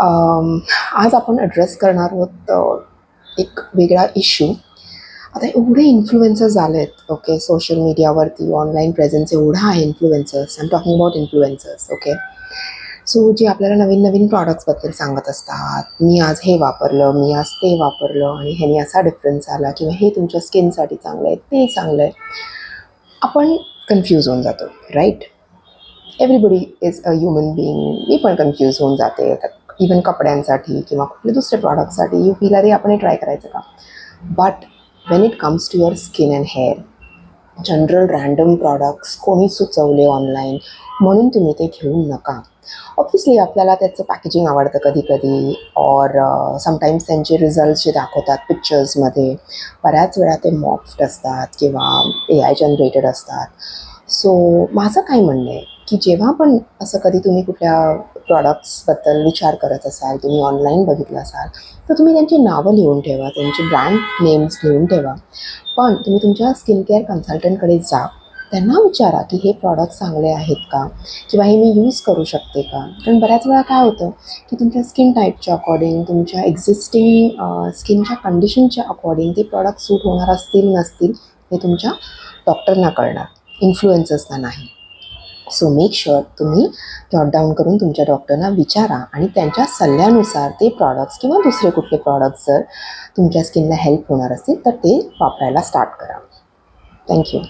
आज आपण ॲड्रेस करणार आहोत एक वेगळा इश्यू. आता एवढे इन्फ्लुएन्सर्स झाले आहेत, ओके. सोशल मीडियावरती ऑनलाईन प्रेझेन्स एवढा आहे influencers. I am talking about influencers, okay. So जे आपल्याला नवीन नवीन प्रॉडक्ट्सबद्दल सांगत असतात. मी आज हे वापरलं, मी आज ते वापरलं आणि ह्यानी असा डिफरन्स आला, किंवा हे तुमच्या स्किनसाठी चांगलं आहे, ते चांगलं आहे. आपण कन्फ्यूज होऊन जातो, right? Everybody is a human being. मी पण कन्फ्यूज होऊन जाते. इवन कपड्यांसाठी किंवा कुठले दुसरे प्रॉडक्टसाठी यू फील अरे आपण हे ट्राय करायचं का. But when it comes to your skin and hair, general random products कोणी सुचवले ऑनलाईन म्हणून तुम्ही ते घेऊ नका. ऑब्व्हियसली आपल्याला त्याचं पॅकेजिंग आवडतं कधी कधी, और समटाईम्स त्यांचे रिझल्ट्स जे दाखवतात पिक्चर्समध्ये बऱ्याच वेळा ते मॉफ्ड असतात किंवा AI जनरेटेड असतात. सो माझं काय म्हणणं आहे की जेव्हा पण असं कधी तुम्ही कुठल्या प्रॉडक्ट्सबद्दल विचार करत असाल, तुम्ही ऑनलाईन बघितलं असाल, तर तुम्ही त्यांची नावं लिहून ठेवा, त्यांचे ब्रँड नेम्स लिहून ठेवा. पण तुम्ही तुमच्या स्किन केअर कन्सल्टंटकडे जा, त्यांना विचारा की हे प्रॉडक्ट चांगले आहेत का, किंवा हे मी यूज करू शकते का. कारण बऱ्याच वेळा काय होतं की तुमच्या स्किन टाईपच्या अकॉर्डिंग, तुमच्या एक्झिस्टिंग स्किनच्या कंडिशनच्या अकॉर्डिंग ते प्रॉडक्ट सूट होणार असतील नसतील हे तुमच्या डॉक्टरना कळणार, इन्फ्लुएन्सर्सना नाही. सो मेक शुअर तुम्ही जॉट डाऊन करून तुमच्या डॉक्टरना विचारा आणि त्यांच्या सल्ल्यानुसार ते प्रॉडक्ट्स किंवा दुसरे कुठले प्रॉडक्ट्स जर तुमच्या स्किनला हेल्प होणार असतील तर ते वापरायला स्टार्ट करा. थँक्यू.